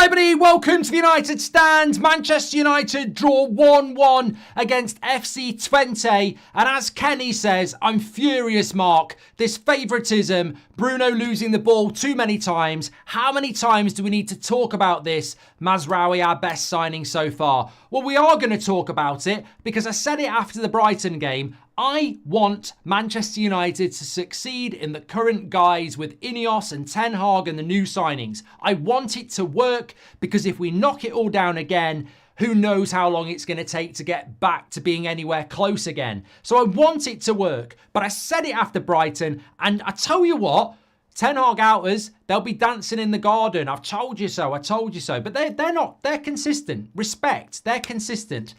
Hi everybody, welcome to the United Stand. Manchester United draw 1-1 against FC Twente. And as Kenny says, I'm furious, Mark. This favouritism, Bruno losing the ball too many times. How many times do we need to talk about this? Mazraoui, our best signing so far. Well, we are going to talk about it because I said it after the Brighton game. I want Manchester United to succeed in the current guise with Ineos and Ten Hag and the new signings. I want it to work because if we knock it all down again, who knows how long it's going to take to get back to being anywhere close again. So I want it to work, but I said it after Brighton, and I tell you what, Ten Hag outers, they'll be dancing in the garden. I've told you so, I told you so. But they're not, they're consistent. Respect, they're consistent.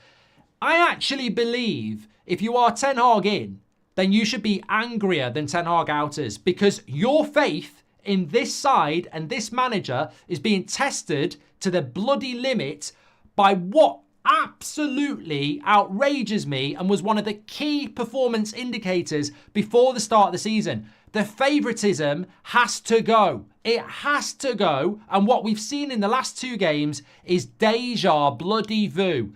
I actually believe if you are Ten Hag in, then you should be angrier than Ten Hag outers because your faith in this side and this manager is being tested to the bloody limit by what absolutely outrages me and was one of the key performance indicators before the start of the season. The favouritism has to go. It has to go. And what we've seen in the last two games is deja bloody vu.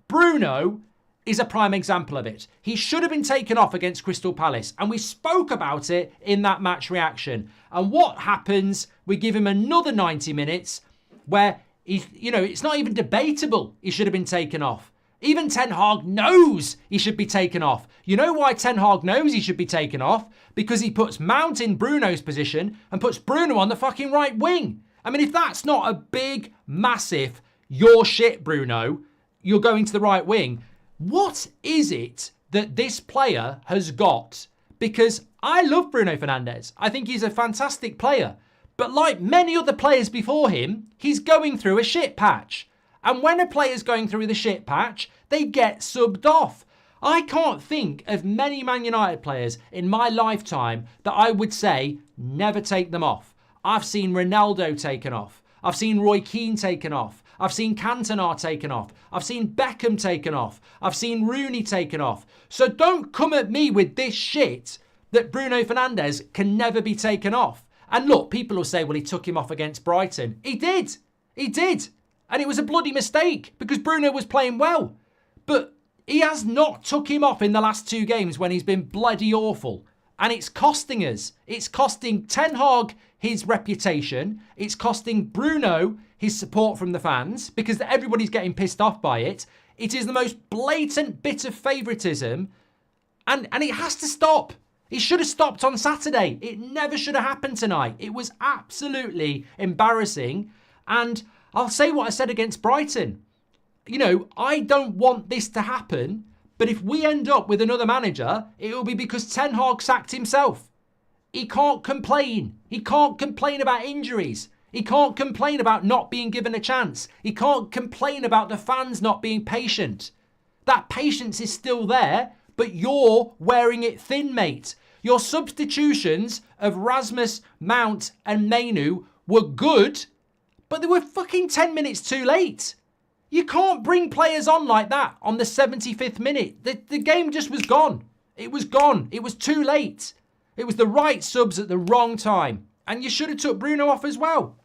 Bruno is a prime example of it. He should have been taken off against Crystal Palace. And we spoke about it in that match reaction. And what happens? We give him another 90 minutes where he's, it's not even debatable he should have been taken off. Even Ten Hag knows he should be taken off. You know why Ten Hag knows he should be taken off? Because he puts Mount in Bruno's position and puts Bruno on the fucking right wing. I mean, if that's not a big, massive, you're shit, Bruno, you're going to the right wing. What is it that this player has got? Because I love Bruno Fernandes. I think he's a fantastic player. But like many other players before him, he's going through a shit patch. And when a player's going through the shit patch, they get subbed off. I can't think of many Man United players in my lifetime that I would say never take them off. I've seen Ronaldo taken off. I've seen Roy Keane taken off. I've seen Cantona taken off. I've seen Beckham taken off. I've seen Rooney taken off. So don't come at me with this shit that Bruno Fernandes can never be taken off. And look, people will say, well, he took him off against Brighton. He did. He did. And it was a bloody mistake because Bruno was playing well. But he has not took him off in the last two games when he's been bloody awful. And it's costing us. It's costing Ten Hag his reputation. It's costing Bruno his support from the fans because everybody's getting pissed off by it. It is the most blatant bit of favouritism. And it has to stop. It should have stopped on Saturday. It never should have happened tonight. It was absolutely embarrassing. And I'll say what I said against Brighton. I don't want this to happen, but if we end up with another manager, it will be because Ten Hag sacked himself. He can't complain. He can't complain about injuries. He can't complain about not being given a chance. He can't complain about the fans not being patient. That patience is still there, but you're wearing it thin, mate. Your substitutions of Rasmus, Mount and Mainu were good, but they were fucking 10 minutes too late. You can't bring players on like that on the 75th minute. The game just was gone. It was gone. It was too late. It was the right subs at the wrong time. And you should have took Bruno off as well.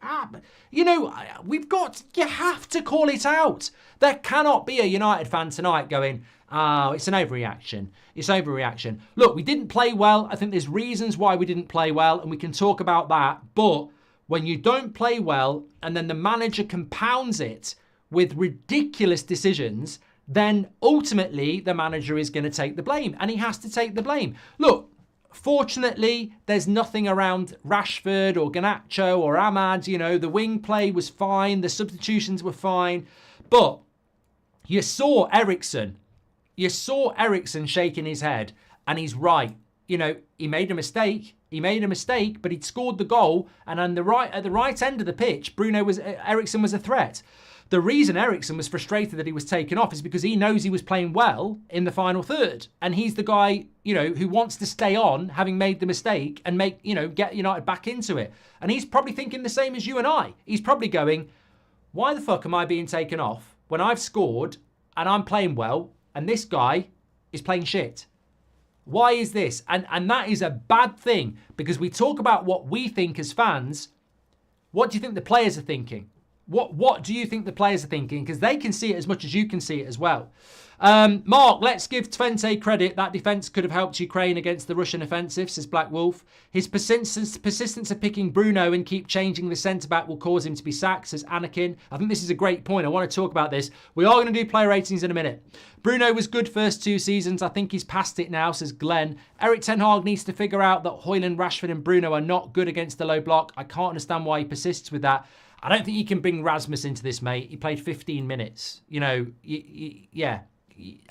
You have to call it out. There cannot be a United fan tonight going, it's an overreaction. It's overreaction. Look, we didn't play well. I think there's reasons why we didn't play well, and we can talk about that. But when you don't play well and then the manager compounds it with ridiculous decisions, then ultimately the manager is going to take the blame, and he has to take the blame. Look, fortunately, there's nothing around Rashford or Garnacho or Ahmad. The wing play was fine. The substitutions were fine. But you saw Eriksen. You saw Eriksen shaking his head, and he's right. He made a mistake. He made a mistake, but he'd scored the goal, and at the right end of the pitch, Eriksen was a threat. The reason Eriksen was frustrated that he was taken off is because he knows he was playing well in the final third. And he's the guy, who wants to stay on, having made the mistake, and get United back into it. And he's probably thinking the same as you and I. He's probably going, why the fuck am I being taken off when I've scored and I'm playing well and this guy is playing shit? Why is this? And that is a bad thing because we talk about what we think as fans. What do you think the players are thinking? What do you think the players are thinking? Because they can see it as much as you can see it as well. Mark, let's give Twente credit. That defence could have helped Ukraine against the Russian offensive, says Black Wolf. His persistence of picking Bruno and keep changing the centre-back will cause him to be sacked, says Anakin. I think this is a great point. I want to talk about this. We are going to do player ratings in a minute. Bruno was good first 2 seasons. I think he's past it now, says Glenn. Eric Ten Hag needs to figure out that Højlund, Rashford and Bruno are not good against the low block. I can't understand why he persists with that. I don't think you can bring Rasmus into this, mate. He played 15 minutes. You know, yeah.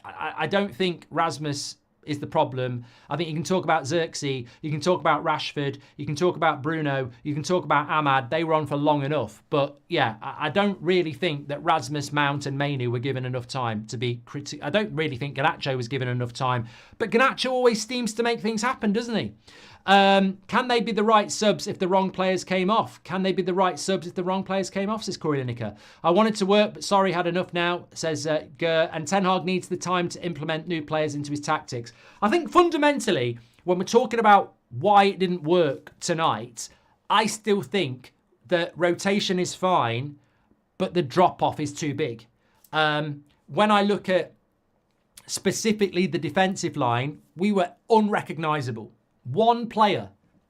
I don't think Rasmus is the problem. I think you can talk about Xerxes, you can talk about Rashford, you can talk about Bruno, you can talk about Ahmad. They were on for long enough. But yeah, I don't really think that Rasmus, Mount and Mainoo were given enough time to be critical. I don't really think Garnacho was given enough time. But Garnacho always seems to make things happen, doesn't he? Can they be the right subs if the wrong players came off? Can they be the right subs if the wrong players came off, says Corey Lineker. I wanted to work, but sorry, had enough now, says Ger. And Ten Hag needs the time to implement new players into his tactics. I think fundamentally, when we're talking about why it didn't work tonight, I still think that rotation is fine, but the drop-off is too big. When I look at specifically the defensive line, we were unrecognisable. One player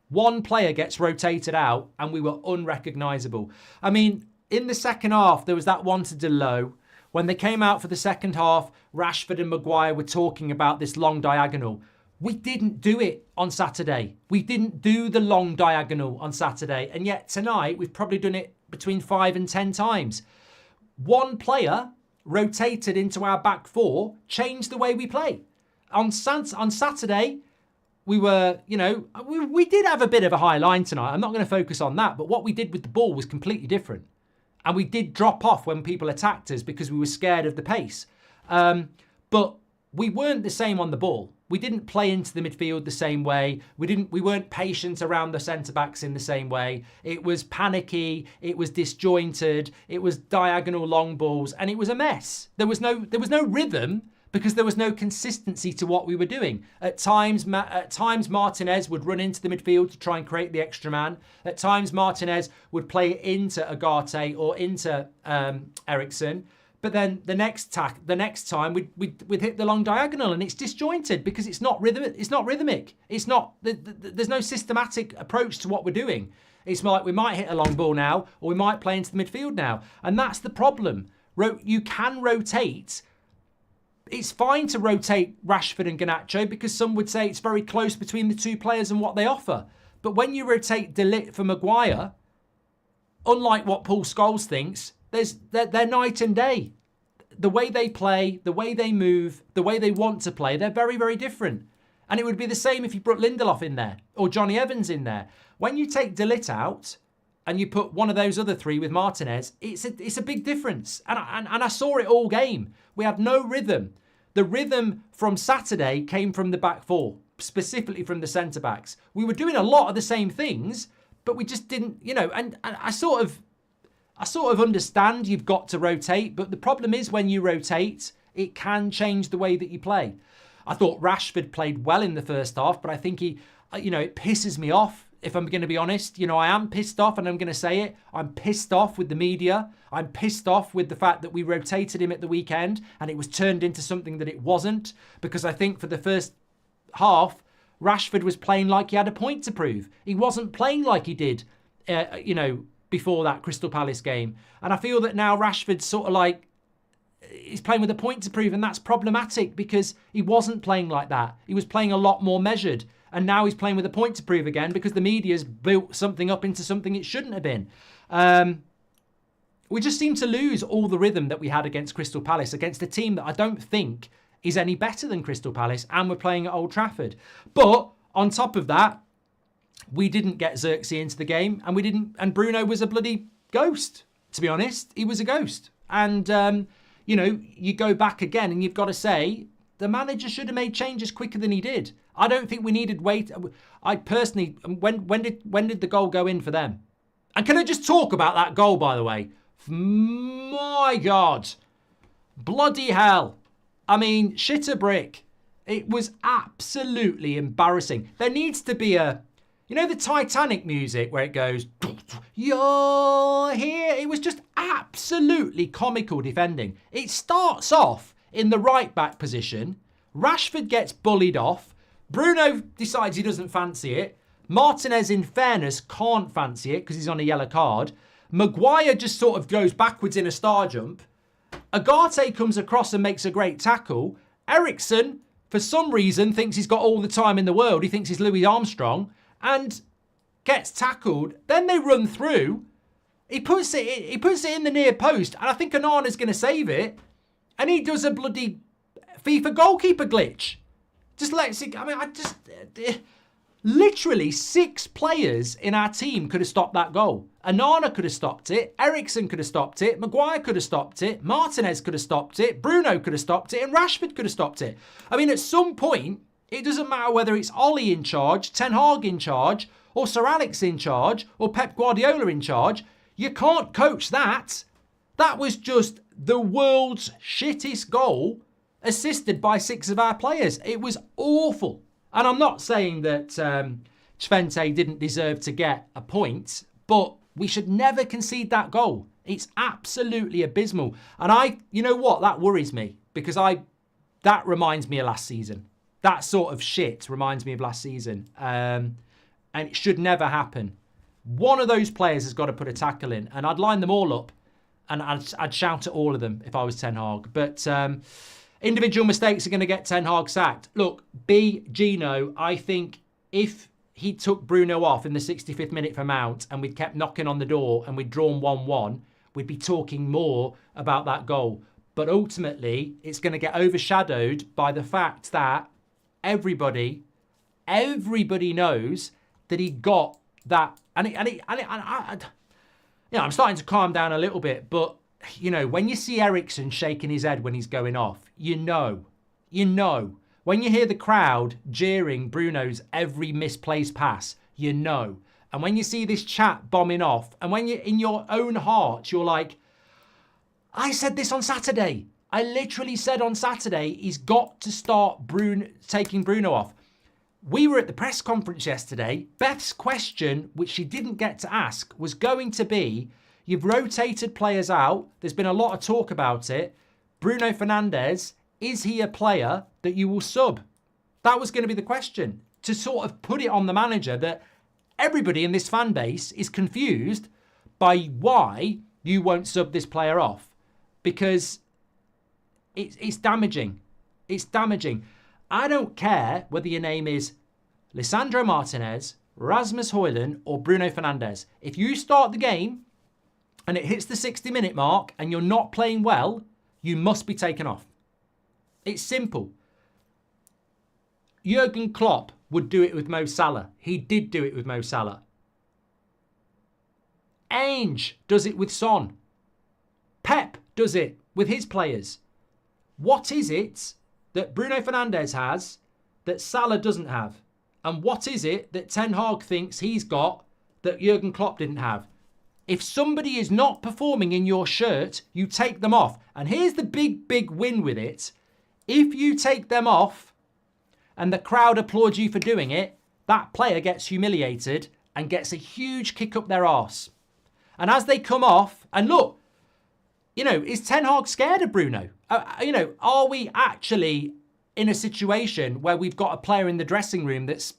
gets rotated out and we were unrecognisable. I mean, in the second half, there was that one to Delo. When they came out for the second half, Rashford and Maguire were talking about this long diagonal. We didn't do it on Saturday. We didn't do the long diagonal on Saturday. And yet tonight, we've probably done it between 5 and 10 times. One player rotated into our back four, changed the way we play. On Saturday, we were, you know, we did have a bit of a high line tonight. I'm not going to focus on that. But what we did with the ball was completely different. And we did drop off when people attacked us because we were scared of the pace. But we weren't the same on the ball. We didn't play into the midfield the same way. We weren't patient around the centre-backs in the same way. It was panicky. It was disjointed. It was diagonal long balls. And it was a mess. There was no rhythm, because there was no consistency to what we were doing. At times Martinez would run into the midfield to try and create the extra man. At times Martinez would play into Agate or into Eriksson. But then the next time we'd hit the long diagonal, and it's disjointed because it's not rhythmic. There's no systematic approach to what we're doing. It's like we might hit a long ball now, or we might play into the midfield now, and that's the problem. You can rotate. It's fine to rotate Rashford and Garnacho because some would say it's very close between the two players and what they offer. But when you rotate De Ligt for Maguire, unlike what Paul Scholes thinks, they're night and day. The way they play, the way they move, the way they want to play, they're very, very different. And it would be the same if you put Lindelof in there or Johnny Evans in there. When you take De Ligt out and you put one of those other three with Martinez, it's a big difference. And I saw it all game. We had no rhythm. The rhythm from Saturday came from the back four, specifically from the centre-backs. We were doing a lot of the same things, but we just didn't, you know, and I sort of understand you've got to rotate, but the problem is when you rotate, it can change the way that you play. I thought Rashford played well in the first half, but I think it pisses me off. If I'm going to be honest, you know, I am pissed off, and I'm going to say it. I'm pissed off with the media. I'm pissed off with the fact that we rotated him at the weekend and it was turned into something that it wasn't, because I think for the first half, Rashford was playing like he had a point to prove. He wasn't playing like he did, before that Crystal Palace game. And I feel that now Rashford's sort of like, he's playing with a point to prove, and that's problematic because he wasn't playing like that. He was playing a lot more measured. And now he's playing with a point to prove again because the media's built something up into something it shouldn't have been. We just seem to lose all the rhythm that we had against Crystal Palace, against a team that I don't think is any better than Crystal Palace, and we're playing at Old Trafford. But on top of that, we didn't get Xerxes into the game, and Bruno was a bloody ghost, to be honest. He was a ghost. And, you go back again and you've got to say, the manager should have made changes quicker than he did. I don't think we needed wait. I personally, when did the goal go in for them? And can I just talk about that goal, by the way? My God. Bloody hell. I mean, shit a brick. It was absolutely embarrassing. There needs to be the Titanic music where it goes, you're here. It was just absolutely comical defending. It starts off in the right back position. Rashford gets bullied off. Bruno decides he doesn't fancy it. Martinez, in fairness, can't fancy it because he's on a yellow card. Maguire just sort of goes backwards in a star jump. Agate comes across and makes a great tackle. Eriksen, for some reason, thinks he's got all the time in the world. He thinks he's Louis Armstrong and gets tackled. Then they run through. He puts it in the near post, and I think Onana's going to save it. And he does a bloody FIFA goalkeeper glitch. Just lets it. I mean, literally 6 players in our team could have stopped that goal. Onana could have stopped it. Eriksen could have stopped it. Maguire could have stopped it. Martinez could have stopped it. Bruno could have stopped it. And Rashford could have stopped it. I mean, at some point, it doesn't matter whether it's Ollie in charge, Ten Hag in charge, or Sir Alex in charge, or Pep Guardiola in charge. You can't coach that. That was just the world's shittest goal, assisted by 6 of our players. It was awful. And I'm not saying that Twente didn't deserve to get a point, but we should never concede that goal. It's absolutely abysmal. And you know what? That worries me because that reminds me of last season. That sort of shit reminds me of last season. And it should never happen. One of those players has got to put a tackle in, and I'd line them all up and I'd shout at all of them if I was Ten Hag. But individual mistakes are going to get Ten Hag sacked. Look, Gino, I think if he took Bruno off in the 65th minute for Mount and we'd kept knocking on the door and we'd drawn 1-1, we'd be talking more about that goal. But ultimately, it's going to get overshadowed by the fact that everybody knows that he got that. I'm starting to calm down a little bit, but when you see Eriksen shaking his head when he's going off, you know. When you hear the crowd jeering Bruno's every misplaced pass, you know. And when you see this chat bombing off, and when you're in your own heart, you're like, I said this on Saturday. I literally said on Saturday, he's got to start taking Bruno off. We were at the press conference yesterday. Beth's question, which she didn't get to ask, was going to be, you've rotated players out. There's been a lot of talk about it. Bruno Fernandes, is he a player that you will sub? That was going to be the question. To sort of put it on the manager that everybody in this fan base is confused by why you won't sub this player off. Because it's damaging. It's damaging. I don't care whether your name is Lisandro Martinez, Rasmus Højlund, or Bruno Fernandes. If you start the game and it hits the 60-minute mark and you're not playing well, you must be taken off. It's simple. Jurgen Klopp would do it with Mo Salah. He did do it with Mo Salah. Ainge does it with Son. Pep does it with his players. What is it that Bruno Fernandes has that Salah doesn't have? And what is it that Ten Hag thinks he's got that Jurgen Klopp didn't have? If somebody is not performing in your shirt, you take them off. And here's the big win with it. If you take them off and the crowd applauds you for doing it, that player gets humiliated and gets a huge kick up their arse. And as they come off, and look, is Ten Hag scared of Bruno? Are we actually in a situation where we've got a player in the dressing room that's,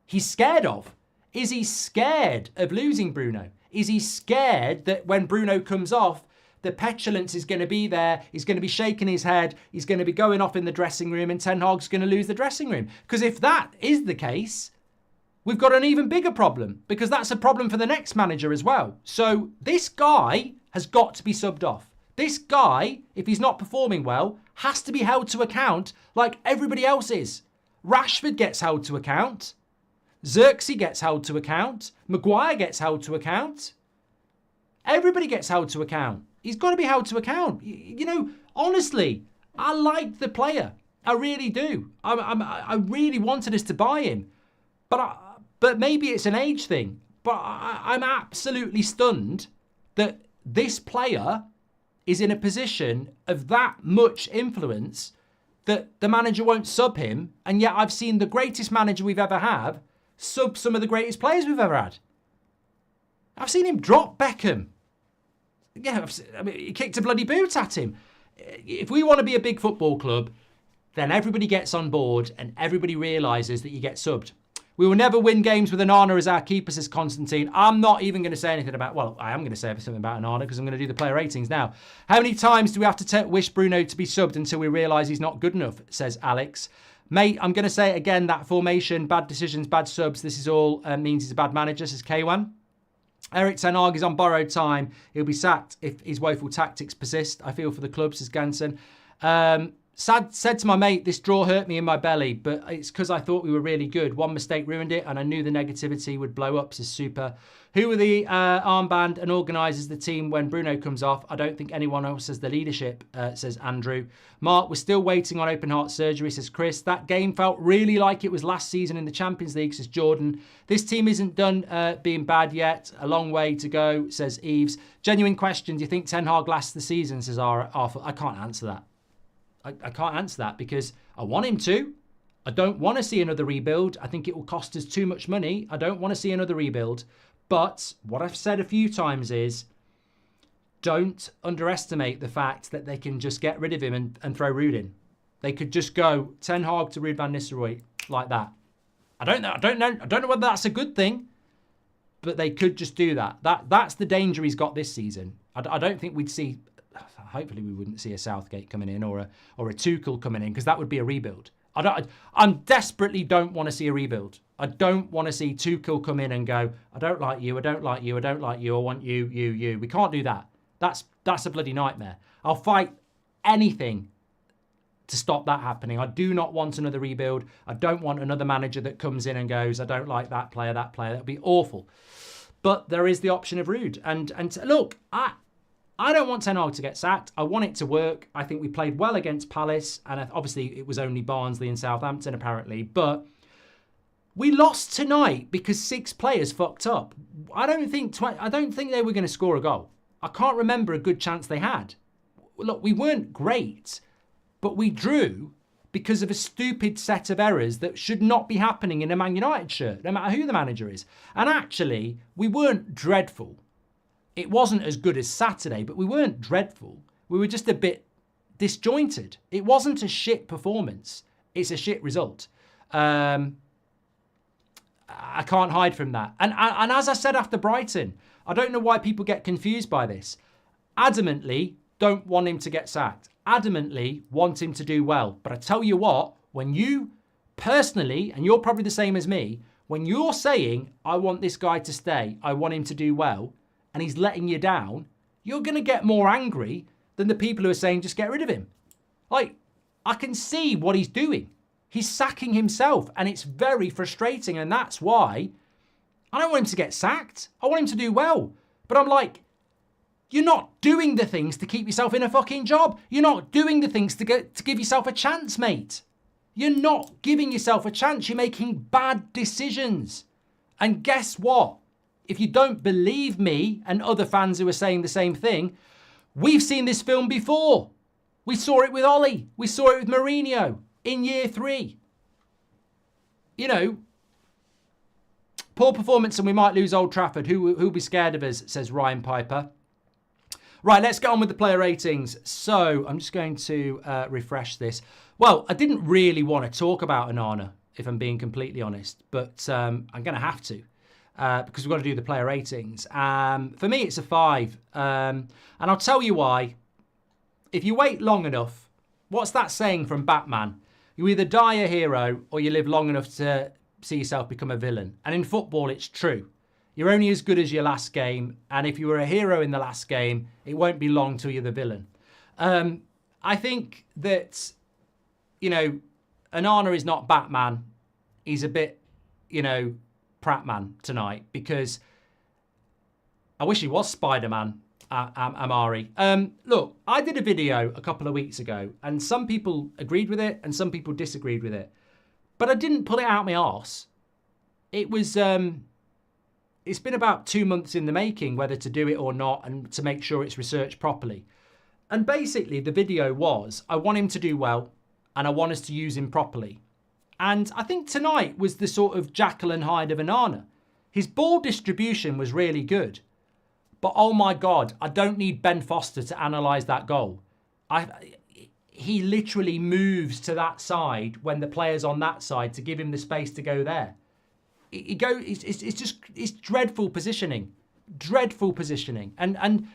he's scared of? Is he scared of losing Bruno? Is he scared that when Bruno comes off, the petulance is going to be there, he's going to be shaking his head, he's going to be going off in the dressing room, and Ten Hag's going to lose the dressing room? Because if that is the case, we've got an even bigger problem, because that's a problem for the next manager as well. So this guy has got to be subbed off. This guy, if he's not performing well, has to be held to account like everybody else is. Rashford gets held to account. Xerxes gets held to account. Maguire gets held to account. Everybody gets held to account. He's got to be held to account. Honestly, I like the player. I really do. I really wanted us to buy him. But maybe it's an age thing. But I'm absolutely stunned that this player is in a position of that much influence that the manager won't sub him. And yet I've seen the greatest manager we've ever had sub some of the greatest players we've ever had. I've seen him drop Beckham. Yeah, I mean, he kicked a bloody boot at him. If we want to be a big football club, then everybody gets on board and everybody realises that you get subbed. We will never win games with Onana as our keeper, says Constantine. I'm not even going to say anything about, well, I am going to say something about Onana because I'm going to do the player ratings now. How many times do we have to wish Bruno to be subbed until we realise he's not good enough, says Alex. Mate, I'm going to say it again, that formation, bad decisions, bad subs, this is all means he's a bad manager, says K1. Eric Ten Hag is on borrowed time. He'll be sacked if his woeful tactics persist. I feel for the club, says Ganson. Said to my mate, this draw hurt me in my belly, but it's because I thought we were really good. One mistake ruined it, and I knew the negativity would blow up, says Super. Who were the armband and organises the team when Bruno comes off? I don't think anyone else has the leadership, says Andrew. Mark, we're still waiting on open heart surgery, says Chris. That game felt really like it was last season in the Champions League, says Jordan. This team isn't done being bad yet. A long way to go, says Eves. Genuine question, do you think Ten Hag lasts the season, says Arthur. I can't answer that. I can't answer that because I want him to. I don't want to see another rebuild. I think it will cost us too much money. I don't want to see another rebuild. But what I've said a few times is don't underestimate the fact that they can just get rid of him and throw Ruud in. They could just go Ten Hag to Ruud van Nistelrooy like that. I don't know whether that's a good thing, but they could just do that. That's the danger he's got this season. I don't think we'd see. Hopefully we wouldn't see a Southgate coming in or a Tuchel coming in because that would be a rebuild. I desperately don't want to see a rebuild. I don't want to see Tuchel come in and go, I don't like you, I don't like you, I don't like you, I want you. We can't do that. That's a bloody nightmare. I'll fight anything to stop that happening. I do not want another rebuild. I don't want another manager that comes in and goes, I don't like that player. That would be awful. But there is the option of Ruud. And look, I don't want Ten Hag to get sacked. I want it to work. I think we played well against Palace, and obviously it was only Barnsley and Southampton apparently, but we lost tonight because 6 players fucked up. I don't think they were going to score a goal. I can't remember a good chance they had. Look, we weren't great, but we drew because of a stupid set of errors that should not be happening in a Man United shirt, no matter who the manager is. And actually, we weren't dreadful. It wasn't as good as Saturday, but we weren't dreadful. We were just a bit disjointed. It wasn't a shit performance. It's a shit result. I can't hide from that. And as I said after Brighton, I don't know why people get confused by this. Adamantly, don't want him to get sacked. Adamantly, want him to do well. But I tell you what, when you personally, and you're probably the same as me, when you're saying, I want this guy to stay, I want him to do well, and he's letting you down, you're going to get more angry than the people who are saying, just get rid of him. Like, I can see what he's doing. He's sacking himself, and it's very frustrating, and that's why I don't want him to get sacked. I want him to do well. But I'm like, you're not doing the things to keep yourself in a fucking job. You're not doing the things to give yourself a chance, mate. You're not giving yourself a chance. You're making bad decisions. And guess what? If you don't believe me and other fans who are saying the same thing, we've seen this film before. We saw it with Ollie. We saw it with Mourinho in year 3. You know, poor performance and we might lose Old Trafford. Who'll be scared of us, says Ryan Piper. Right, let's get on with the player ratings. So I'm just going to refresh this. Well, I didn't really want to talk about Onana, if I'm being completely honest, but I'm going to have to. Because we've got to do the player ratings. For me, it's a 5. And I'll tell you why. If you wait long enough, what's that saying from Batman? You either die a hero or you live long enough to see yourself become a villain. And in football, it's true. You're only as good as your last game. And if you were a hero in the last game, it won't be long till you're the villain. I think that, you know, Onana is not Batman. He's a bit, you know, Prattman tonight because I wish he was Spider-Man, Amari. Look, I did a video a couple of weeks ago and some people agreed with it and some people disagreed with it. But I didn't pull it out my arse. It was, it's been about 2 months in the making whether to do it or not and to make sure it's researched properly. And basically the video was, I want him to do well and I want us to use him properly. And I think tonight was the sort of Jekyll and Hyde of Onana. His ball distribution was really good. But oh my God, I don't need Ben Foster to analyse that goal. He literally moves to that side when the player's on that side to give him the space to go there. It's dreadful positioning. Dreadful positioning. And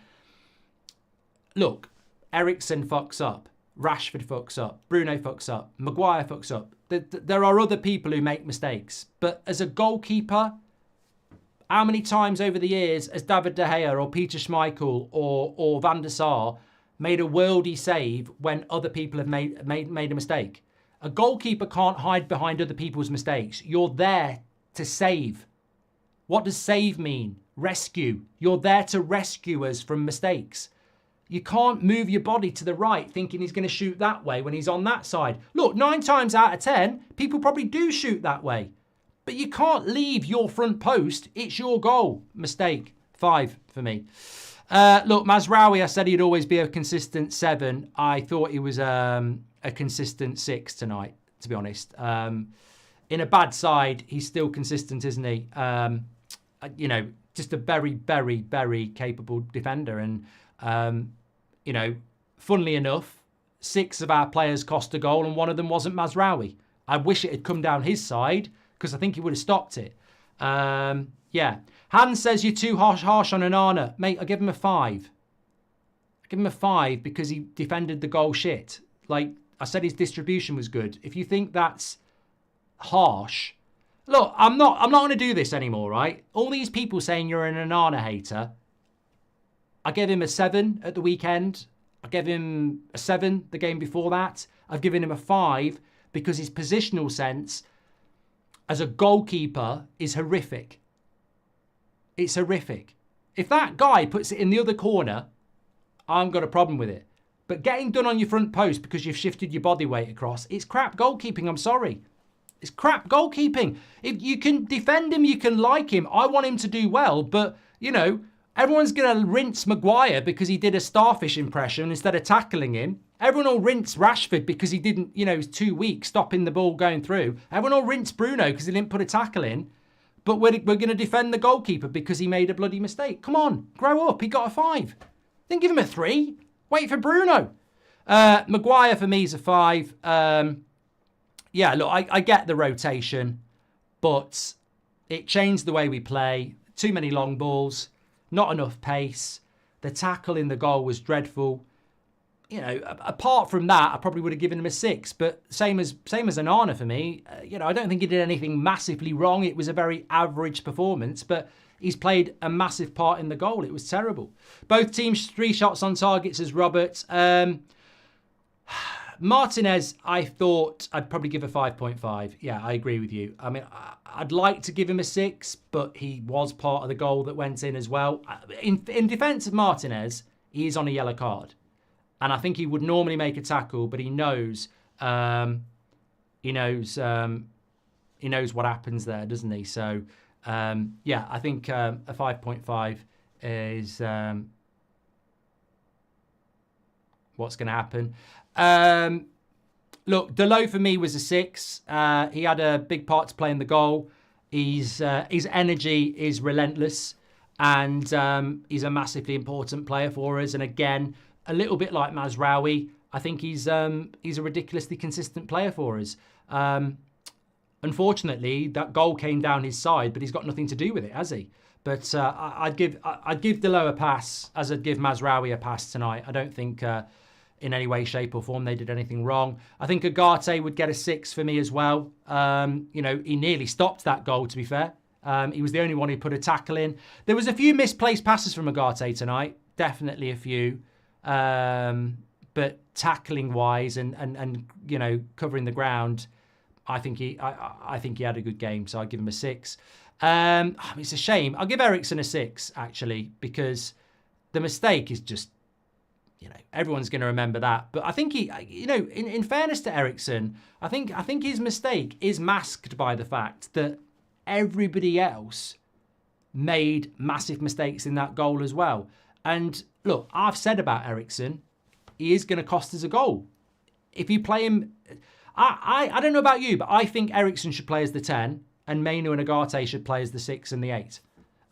look, Eriksen fucks up. Rashford fucks up. Bruno fucks up. Maguire fucks up. There are other people who make mistakes. But as a goalkeeper, how many times over the years has David De Gea or Peter Schmeichel or Van der Sar made a worldy save when other people have made a mistake? A goalkeeper can't hide behind other people's mistakes. You're there to save. What does save mean? Rescue. You're there to rescue us from mistakes. You can't move your body to the right thinking he's going to shoot that way when he's on that side. Look, 9 times out of 10, people probably do shoot that way. But you can't leave your front post. It's your goal. Mistake. 5 for me. Look, Mazraoui, I said he'd always be a consistent 7. I thought he was a consistent 6 tonight, to be honest. In a bad side, he's still consistent, isn't he? You know, just a very, very, very capable defender. And, you know, funnily enough, 6 of our players cost a goal and one of them wasn't Mazraoui. I wish it had come down his side because I think he would have stopped it. Yeah. Hans says you're too harsh on Onana. Mate, I give him a 5. I give him a 5 because he defended the goal shit. Like, I said his distribution was good. If you think that's harsh... Look, I'm not going to do this anymore, right? All these people saying you're an Onana hater. I gave him a 7 at the weekend. I gave him a 7 the game before that. I've given him a 5 because his positional sense as a goalkeeper is horrific. It's horrific. If that guy puts it in the other corner, I've got a problem with it. But getting done on your front post because you've shifted your body weight across, it's crap goalkeeping, I'm sorry. It's crap goalkeeping. If you can defend him, you can like him. I want him to do well, but, you know, everyone's going to rinse Maguire because he did a starfish impression instead of tackling him. Everyone will rinse Rashford because he didn't, you know, he was too weak stopping the ball going through. Everyone will rinse Bruno because he didn't put a tackle in. But we're going to defend the goalkeeper because he made a bloody mistake. Come on, grow up. He got a 5. Then give him a 3. Wait for Bruno. Maguire for me is a 5. Yeah, look, I get the rotation, but it changed the way we play. Too many long balls, not enough pace. The tackle in the goal was dreadful. You know, apart from that, I probably would have given him a 6. But same as Onana for me. You know, I don't think he did anything massively wrong. It was a very average performance, but he's played a massive part in the goal. It was terrible. Both teams 3 shots on targets as Robert. Martinez, I thought I'd probably give a 5.5. Yeah, I agree with you. I mean, I'd like to give him a 6, but he was part of the goal that went in as well. In defence of Martinez, he is on a yellow card. And I think he would normally make a tackle, but he knows what happens there, doesn't he? So, yeah, I think a 5.5 is what's going to happen. Look, Delo for me was a 6. He had a big part to play in the goal. His energy is relentless, and he's a massively important player for us. And again, a little bit like Mazraoui, I think he's a ridiculously consistent player for us. Unfortunately, that goal came down his side, but he's got nothing to do with it, has he? But I'd give Delo a pass as I'd give Mazraoui a pass tonight. I don't think in any way, shape or form they did anything wrong. I think Ugarte would get a 6 for me as well. You know, he nearly stopped that goal, to be fair. He was the only one who put a tackle in. There was a few misplaced passes from Ugarte tonight. Definitely a few. But tackling wise and you know, covering the ground, I think he had a good game, so I'd give him a 6. It's a shame. I'll give Eriksen a 6 actually, because the mistake is just, you know, everyone's going to remember that. But I think he, you know, in fairness to Eriksen, I think his mistake is masked by the fact that everybody else made massive mistakes in that goal as well. And look, I've said about Eriksen, he is going to cost us a goal. If you play him, I don't know about you, but I think Eriksen should play as the 10 and Mainu and Ugarte should play as the 6 and the 8.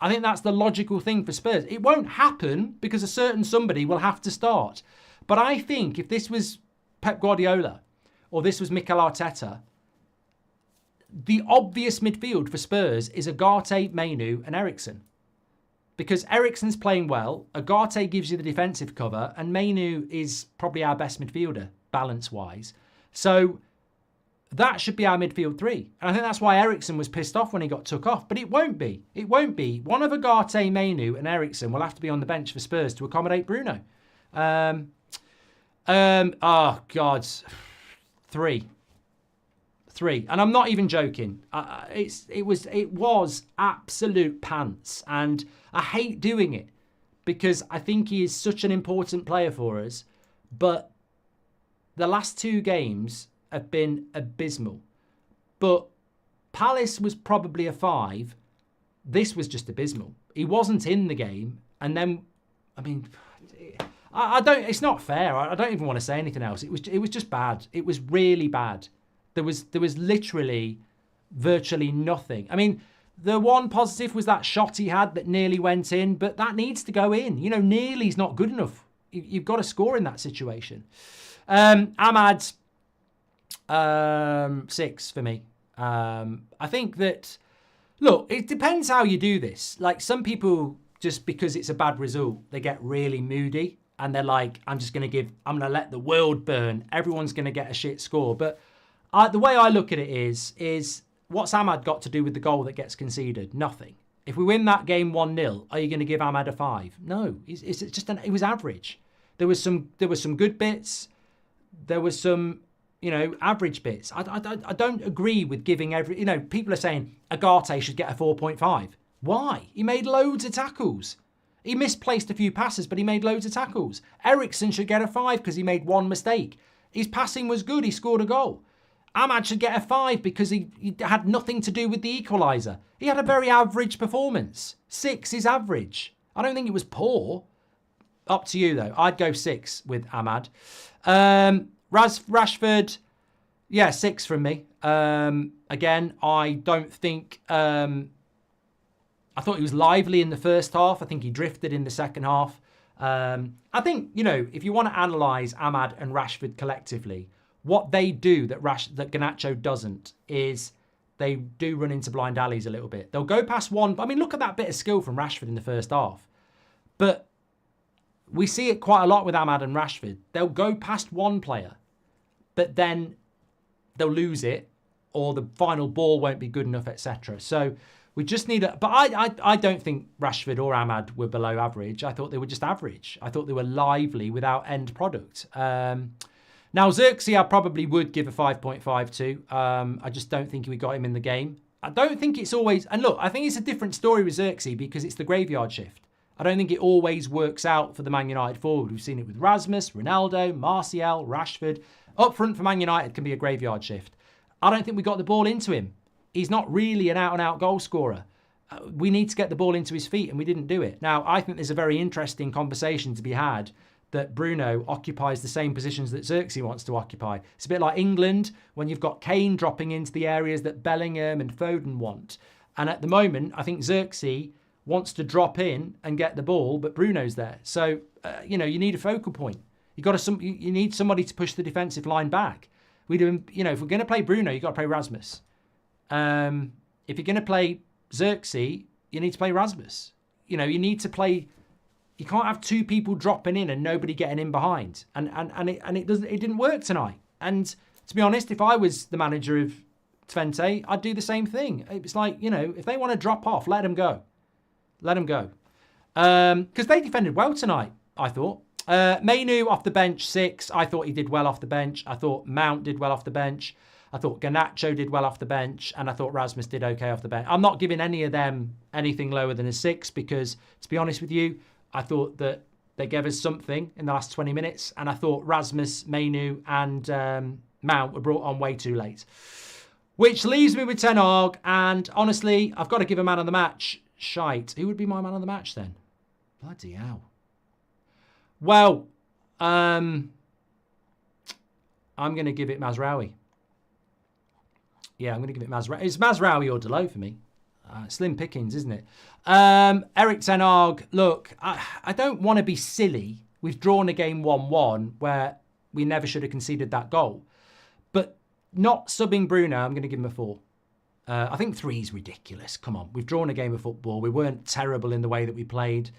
I think that's the logical thing for Spurs. It won't happen because a certain somebody will have to start. But I think if this was Pep Guardiola or this was Mikel Arteta, the obvious midfield for Spurs is Ugarte, Mainu and Eriksen. Because Eriksen's playing well, Ugarte gives you the defensive cover, and Mainu is probably our best midfielder, balance-wise. So that should be our midfield three. And I think that's why Eriksen was pissed off when he got took off. But it won't be. It won't be. One of Ugarte, Mainu and Eriksen will have to be on the bench for Spurs to accommodate Bruno. Oh, God. Three. And I'm not even joking. It was absolute pants. And I hate doing it because I think he is such an important player for us. But the last two games have been abysmal. But Palace was probably a 5. This was just abysmal. He wasn't in the game. And then, I mean, I don't. It's not fair. I don't even want to say anything else. It was just bad. It was really bad. There was literally virtually nothing. I mean, the one positive was that shot he had that nearly went in, but that needs to go in. You know, nearly's not good enough. You've got to score in that situation. Ahmad, 6 for me. I think that, look, it depends how you do this. Like some people, just because it's a bad result, they get really moody and they're like, I'm going to let the world burn. Everyone's going to get a shit score. But the way I look at it is what's Ahmad got to do with the goal that gets conceded? Nothing. If we win that game 1-0, are you going to give Ahmad a 5? No. It was average. There was some good bits. There was some, average bits. I don't agree with giving people are saying Ugarte should get a 4.5. Why? He made loads of tackles. He misplaced a few passes, but he made loads of tackles. Eriksen should get a 5 because he made one mistake. His passing was good. He scored a goal. Ahmad should get a 5 because he had nothing to do with the equaliser. He had a very average performance. 6 is average. I don't think it was poor. Up to you, though. I'd go 6 with Ahmad. Rashford, 6 from me. Again, I don't think... I thought he was lively in the first half. I think he drifted in the second half. I think, if you want to analyse Ahmad and Rashford collectively, what they do that Garnacho doesn't is they do run into blind alleys a little bit. They'll go past one. I mean, look at that bit of skill from Rashford in the first half. But we see it quite a lot with Ahmad and Rashford. They'll go past one player, but then they'll lose it or the final ball won't be good enough, etc. So we just need But I don't think Rashford or Ahmad were below average. I thought they were just average. I thought they were lively without end product. Now, Xerxes, I probably would give a 5.5 to. I just don't think we got him in the game. I don't think it's always... And look, I think it's a different story with Xerxes because it's the graveyard shift. I don't think it always works out for the Man United forward. We've seen it with Rasmus, Ronaldo, Martial, Rashford. Up front for Man United can be a graveyard shift. I don't think we got the ball into him. He's not really an out-and-out goal scorer. We need to get the ball into his feet, and we didn't do it. Now, I think there's a very interesting conversation to be had that Bruno occupies the same positions that Xerxes wants to occupy. It's a bit like England when you've got Kane dropping into the areas that Bellingham and Foden want. And at the moment, I think Xerxes wants to drop in and get the ball, but Bruno's there. So, you need a focal point. You need somebody to push the defensive line back. If we're going to play Bruno, you've got to play Rasmus. If you're going to play Xerxes, you need to play Rasmus. You need to play... You can't have two people dropping in and nobody getting in behind. And it didn't work tonight. And to be honest, if I was the manager of Twente, I'd do the same thing. It's like, if they want to drop off, let them go. Let them go. Because they defended well tonight, I thought. Mainu off the bench, 6. I thought he did well off the bench. I thought Mount did well off the bench. I thought Garnacho did well off the bench. And I thought Rasmus did okay off the bench. I'm not giving any of them anything lower than a 6 because, to be honest with you, I thought that they gave us something in the last 20 minutes. And I thought Rasmus, Mainu and Mount were brought on way too late. Which leaves me with Ten Hag. And honestly, I've got to give a man of the match. Shite. Who would be my man of the match then? Bloody hell. Well, I'm going to give it Mazraoui. Yeah, I'm going to give it Mazraoui. It's Mazraoui or Delo for me. Slim pickings, isn't it? Eric Ten Hag, look, I don't want to be silly. We've drawn a game 1-1 where we never should have conceded that goal. But not subbing Bruno, I'm going to give him a 4. I think 3 is ridiculous. Come on, we've drawn a game of football. We weren't terrible in the way that we played,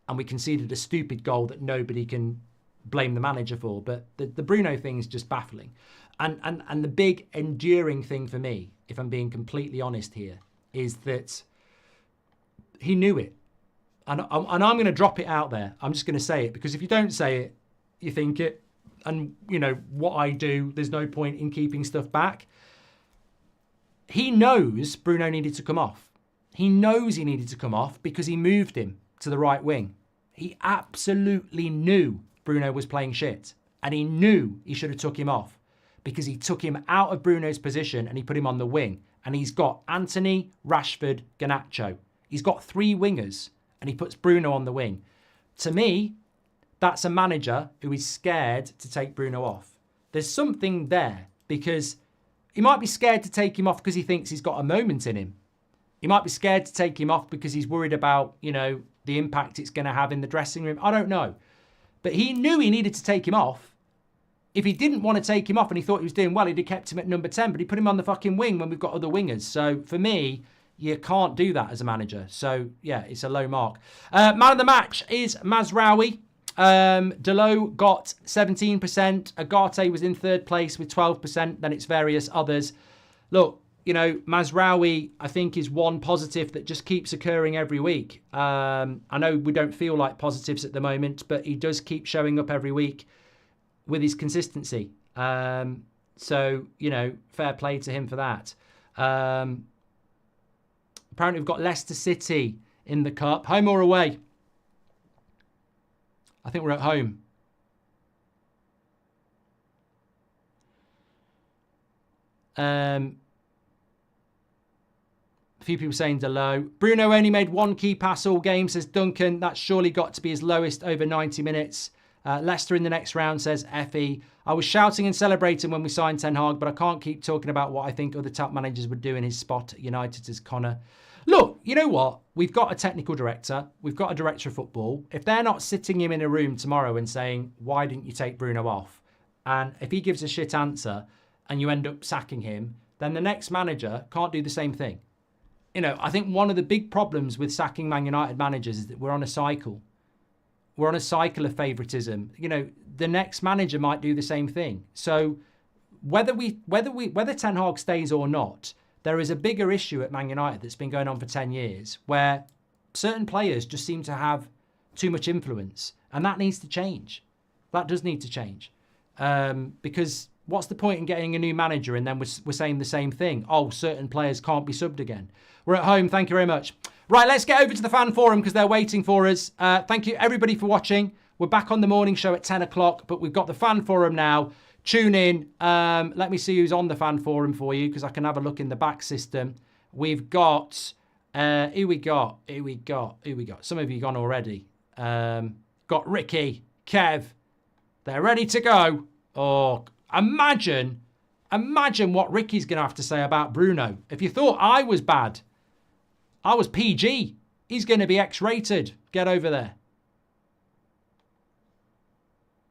and we conceded a stupid goal that nobody can blame the manager for. But the Bruno thing is just baffling. And the big enduring thing for me, if I'm being completely honest here, is that he knew it. And I'm going to drop it out there. I'm just going to say it, because if you don't say it, you think it. And, you know, what I do, there's no point in keeping stuff back. He knows Bruno needed to come off. He knows he needed to come off because he moved him to the right wing. He absolutely knew Bruno was playing shit. And he knew he should have took him off, because he took him out of Bruno's position and he put him on the wing. And he's got Anthony, Rashford, Garnacho. He's got 3 wingers and he puts Bruno on the wing. To me, that's a manager who is scared to take Bruno off. There's something there, because he might be scared to take him off because he thinks he's got a moment in him. He might be scared to take him off because he's worried about, you know, the impact it's going to have in the dressing room. I don't know. But he knew he needed to take him off. If he didn't want to take him off and he thought he was doing well, he'd have kept him at number 10, but he put him on the fucking wing when we've got other wingers. So for me, you can't do that as a manager. So yeah, it's a low mark. Man of the match is Mazraoui. Delo got 17%. Agate was in 3rd place with 12%. Then it's various others. Look, you know, Mazraoui, I think, is one positive that just keeps occurring every week. I know we don't feel like positives at the moment, but he does keep showing up every week with his consistency. So, you know, fair play to him for that. Apparently we've got Leicester City in the cup. Home or away? I think we're at home. A few people saying Delo. Bruno only made 1 key pass all game, says Duncan. That's surely got to be his lowest over 90 minutes. Leicester in the next round, says Effie. I was shouting and celebrating when we signed Ten Hag, but I can't keep talking about what I think other top managers would do in his spot at United, says Connor. Look, you know what? We've got a technical director. We've got a director of football. If they're not sitting him in a room tomorrow and saying, why didn't you take Bruno off? And if he gives a shit answer and you end up sacking him, then the next manager can't do the same thing. You know, I think one of the big problems with sacking Man United managers is that we're on a cycle. We're on a cycle of favouritism. You know, the next manager might do the same thing. So whether Ten Hag stays or not, there is a bigger issue at Man United that's been going on for 10 years where certain players just seem to have too much influence. And that needs to change. That does need to change. Because what's the point in getting a new manager and then we're saying the same thing? Oh, certain players can't be subbed again. We're at home. Thank you very much. Right, let's get over to the fan forum because they're waiting for us. Thank you, everybody, for watching. We're back on the morning show at 10 o'clock, but we've got the fan forum now. Tune in. Let me see who's on the fan forum for you because I can have a look in the back system. We've got... Who we got? Some of you gone already. Got Ricky, Kev. They're ready to go. Oh, imagine what Ricky's going to have to say about Bruno. If you thought I was bad, I was PG. He's going to be X-rated. Get over there.